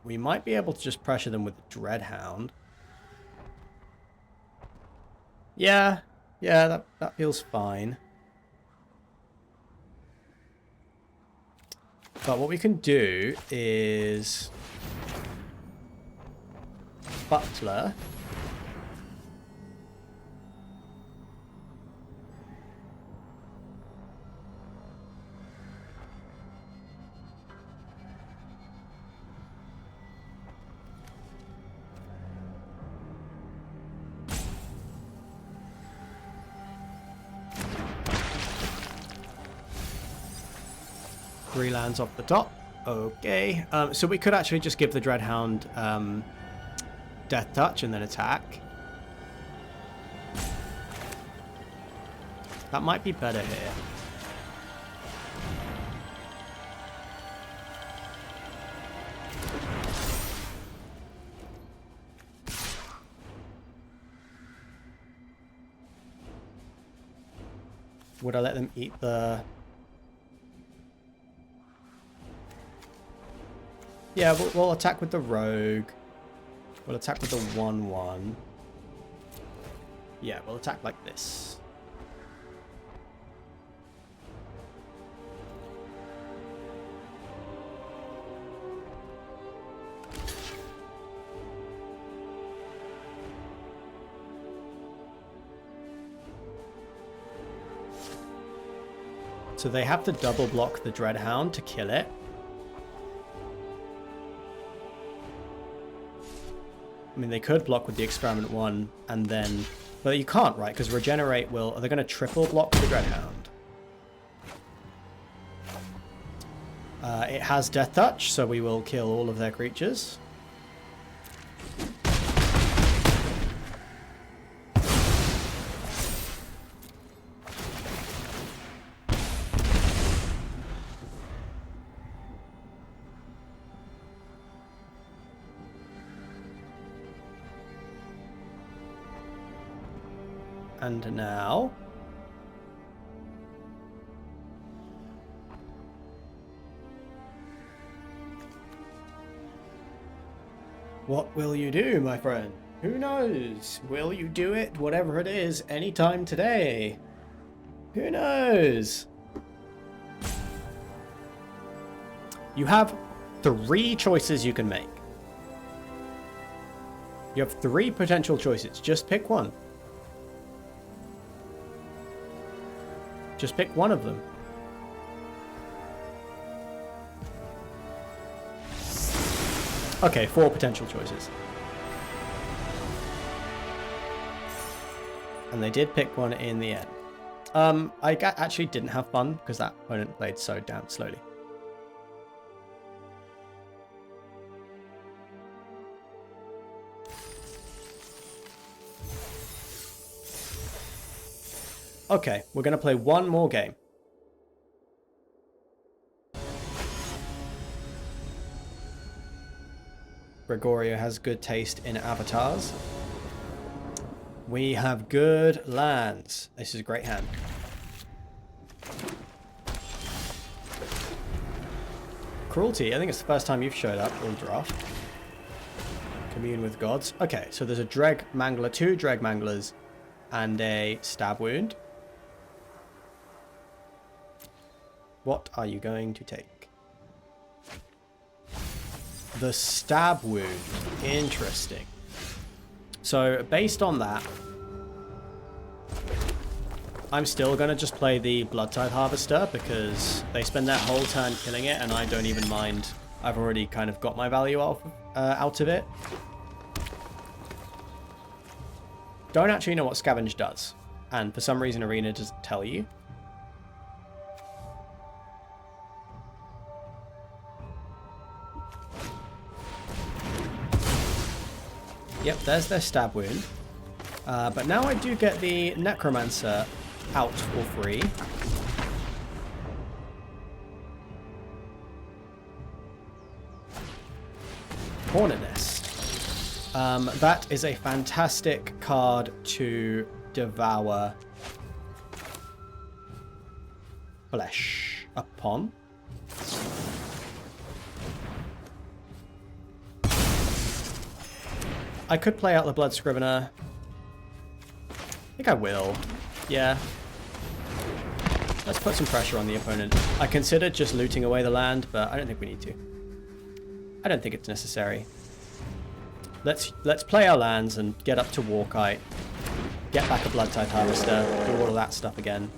we might be able to just pressure them with the Dreadhound. Yeah, that feels fine. But what we can do is Butler. Three lands off the top. Okay. So we could actually just give the Dreadhound Death Touch and then attack. That might be better here. Would I let them eat the... Yeah, we'll attack with the Rogue. We'll attack with the 1/1. Yeah, we'll attack like this. So they have to double block the Dreadhound to kill it. I mean, they could block with the Experiment 1 and then... But you can't, right? Because Regenerate will... Are they going to triple block the Dreadhound? It has Death Touch, so we will kill all of their creatures. And now... What will you do, my friend? Who knows? Will you do it, whatever it is, anytime today? Who knows? You have 3 choices you can make. You have 3 potential choices. Just pick one. Just pick one of them. Okay, 4 potential choices. And they did pick one in the end. I actually didn't have fun because that opponent played so damn slowly. Okay, we're going to play one more game. Gregorio has good taste in avatars. We have good lands. This is a great hand. Cruelty, I think it's the first time you've showed up in draft. Commune with gods. Okay, so there's a Dreg Mangler, 2 Dreg Manglers, and a Stab Wound. What are you going to take? the stab wound. Interesting. So based on that, I'm still going to just play the Blood Tithe Harvester because they spend their whole turn killing it and I don't even mind. I've already kind of got my value out of it. Don't actually know what Scavenge does. And for some reason Arena doesn't tell you. Yep, there's their stab wound. But now I do get the Necromancer out for free. Hornet Nest. That is a fantastic card to devour flesh upon. I could play out the Blood Scrivener. I think I will. Yeah. Let's put some pressure on the opponent. I considered just looting away the land, but I don't think we need to. I don't think it's necessary. Let's play our lands and get up to Warkite. Get back a Blood Tithe Harvester. Do all of that stuff again.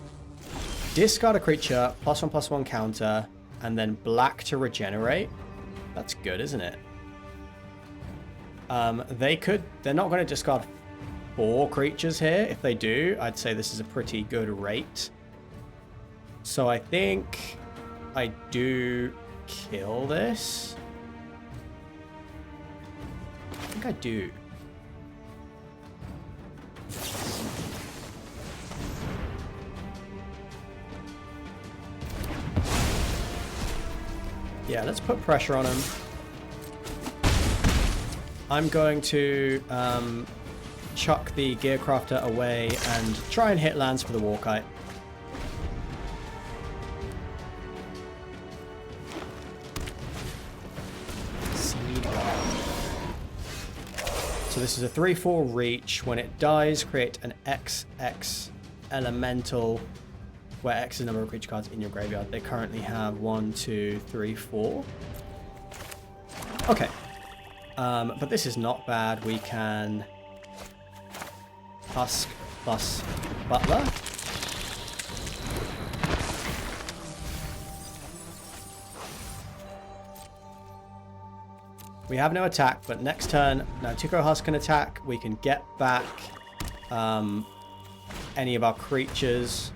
Discard a creature, +1/+1 counter, and then black to regenerate. That's good, isn't it? They're not going to discard 4 creatures here. If they do, I'd say this is a pretty good rate. So I think I do kill this. I think I do. Yeah, let's put pressure on him. I'm going to chuck the Gearcrafter away and try and hit lands for the Warkite. Seed Bomb. So this is a 3/4 reach. When it dies, create an XX elemental, where X is the number of creature cards in your graveyard. They currently have 1, 2, 3, 4. Okay. But this is not bad. We can Husk plus Butler. We have no attack, but next turn, now Tuco Husk can attack. We can get back any of our creatures.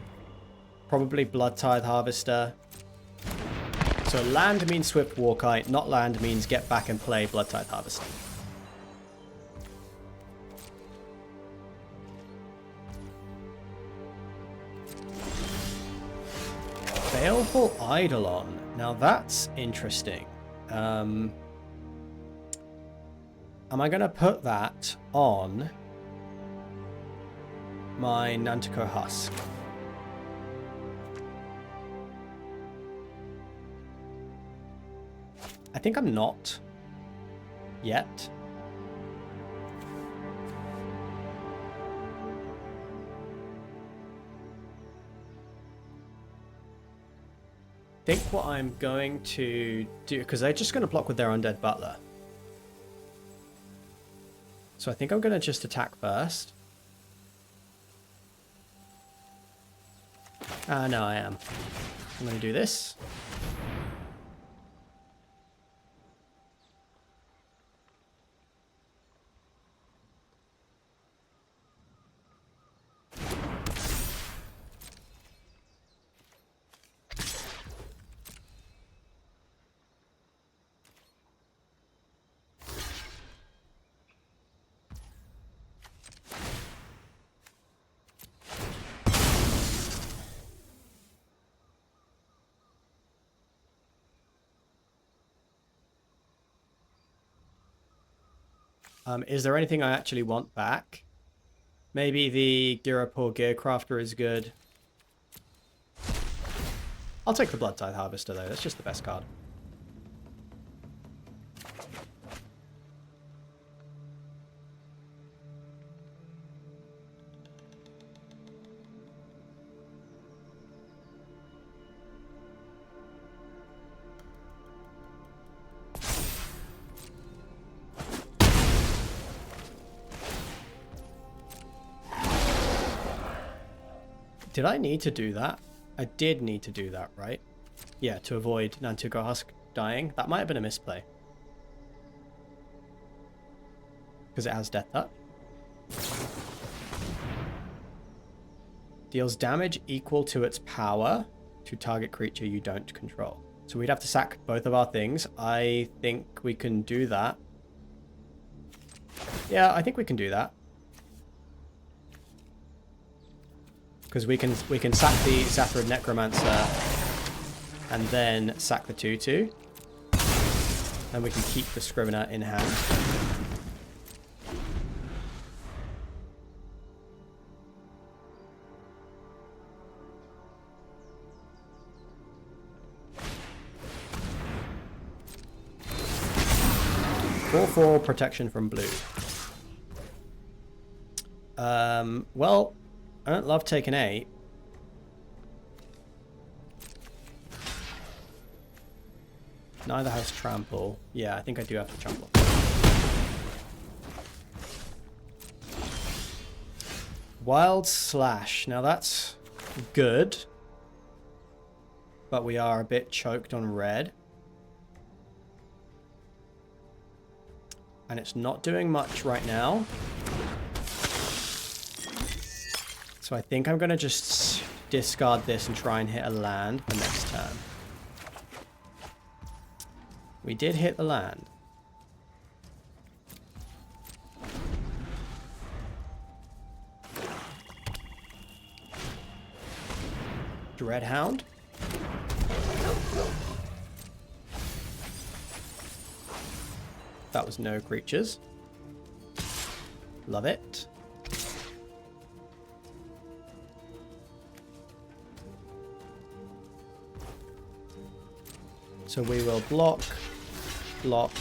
Probably Blood Tithe Harvester. So land means Swift Warkite, not land means get back and play Blood Tithe Harvester. Baleful Eidolon. Now that's interesting. Am I going to put that on my Nantico Husk? I think I'm not yet. I think what I'm going to do, because they're just going to block with their Undead Butler. So I think I'm going to just attack first. No, I am. I'm going to do this. Is there anything I actually want back? Maybe the Girapur Gearcrafter is good. I'll take the Blood Tithe Harvester though, that's just the best card. Did I need to do that? I did need to do that, right? Yeah, to avoid Nantuko Husk dying. That might have been a misplay. Because it has Death Touch. Deals damage equal to its power to target creature you don't control. So we'd have to sack both of our things. I think we can do that. Yeah, I think we can do that. Because we can sack the Sathrid Necromancer and then sack the 2/2. And we can keep the Scrivener in hand. For protection from blue. Well, I don't love taking 8. Neither has trample. Yeah, I think I do have to trample. Wild Slash. Now that's good. But we are a bit choked on red. And it's not doing much right now. So I think I'm going to just discard this and try and hit a land for next turn. We did hit the land. Dreadhound. That was no creatures. Love it. So we will block, block,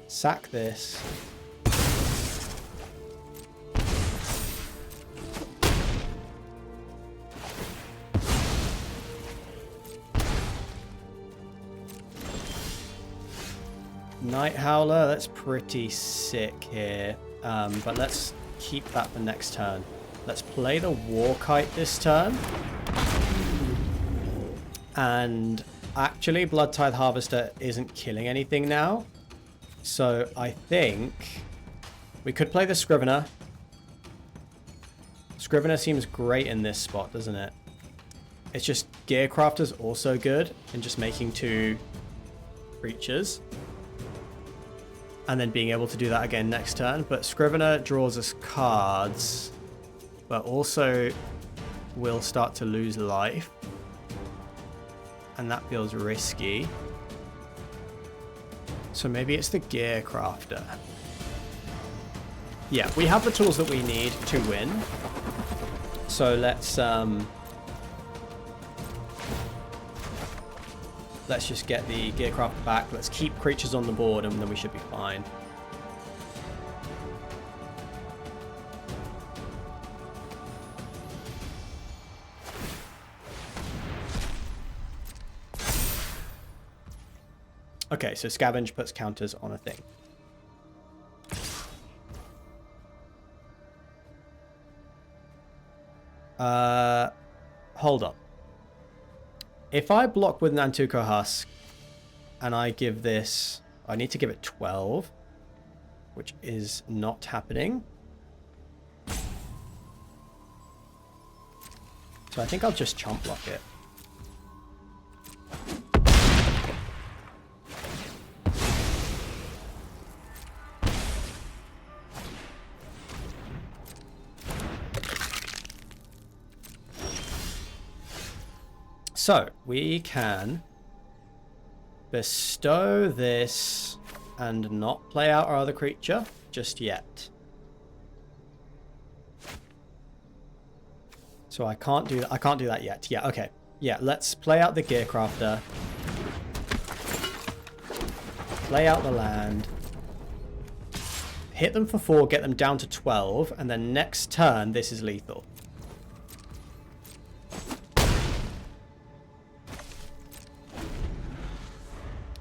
sack this. Night Howler, that's pretty sick here. But let's keep that for next turn. Let's play the Warkite this turn. And actually, Blood Tithe Harvester isn't killing anything now. So I think we could play the Scrivener. Scrivener seems great in this spot, doesn't it? It's just Gearcrafter's also good in just making 2 creatures. And then being able to do that again next turn. But Scrivener draws us cards. But also will start to lose life. And that feels risky. So maybe it's the Gearcrafter. Yeah, we have the tools that we need to win. So let's just get the Gearcrafter back. Let's keep creatures on the board and then we should be fine. Okay, so Scavenge puts counters on a thing. Hold up. If I block with Nantuko Husk and I give this... I need to give it 12, which is not happening. So I think I'll just chomp block it. So, we can bestow this and not play out our other creature just yet. So I can't do that yet. Yeah, okay. Yeah, let's play out the Gearcrafter. Play out the land. Hit them for 4, get them down to 12, and then next turn this is lethal.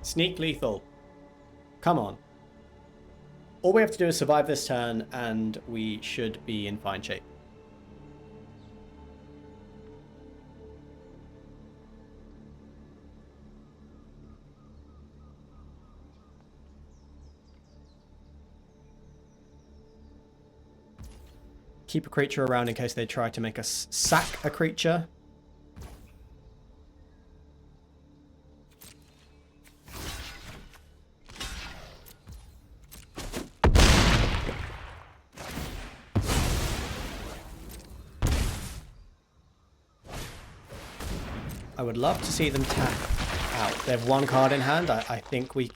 Sneak lethal. Come on. All we have to do is survive this turn, and we should be in fine shape. Keep a creature around in case they try to make us sack a creature. I would love to see them tap out. They have one card in hand. I think we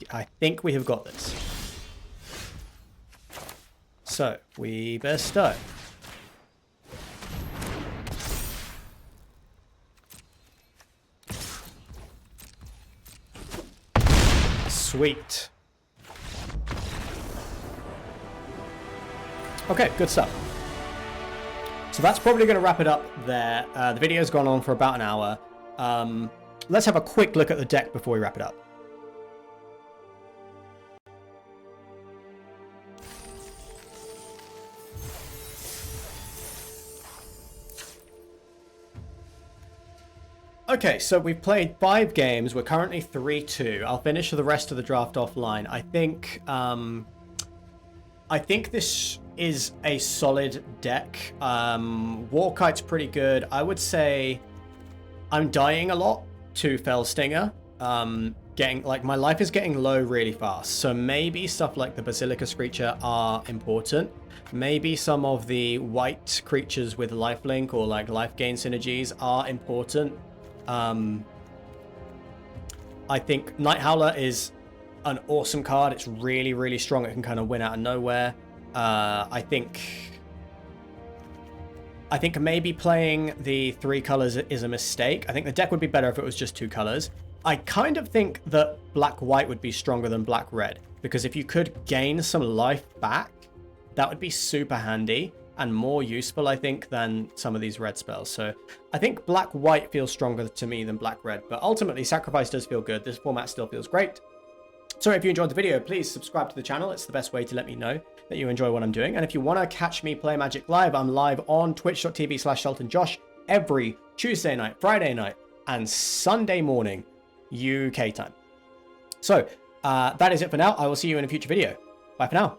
have got this. So we bestow. Sweet. Okay, good stuff. So that's probably going to wrap it up there. The video's gone on for about an hour. Let's have a quick look at the deck before we wrap it up. Okay, so we've played 5 games. We're currently 3-2. I'll finish the rest of the draft offline. I think this is a solid deck. Warkite's pretty good. I would say I'm dying a lot to Fellstinger. Getting like my life is getting low really fast. So maybe stuff like the Basilica Screecher are important. Maybe some of the white creatures with lifelink or like life gain synergies are important. I think Night Howler is an awesome card. It's really, really strong. It can kind of win out of nowhere. I think maybe playing the 3 colors is a mistake. I think the deck would be better if it was just 2 colors. I kind of think that black-white would be stronger than black-red, because if you could gain some life back, that would be super handy and more useful, I think, than some of these red spells. So I think black-white feels stronger to me than black-red, but ultimately Sacrifice does feel good. This format still feels great. So if you enjoyed the video, please subscribe to the channel. It's the best way to let me know that you enjoy what I'm doing. And if you want to catch me play Magic live, I'm live on twitch.tv/SheltonJosh every Tuesday night, Friday night, and Sunday morning, UK time. So that is it for now. I will see you in a future video. Bye for now.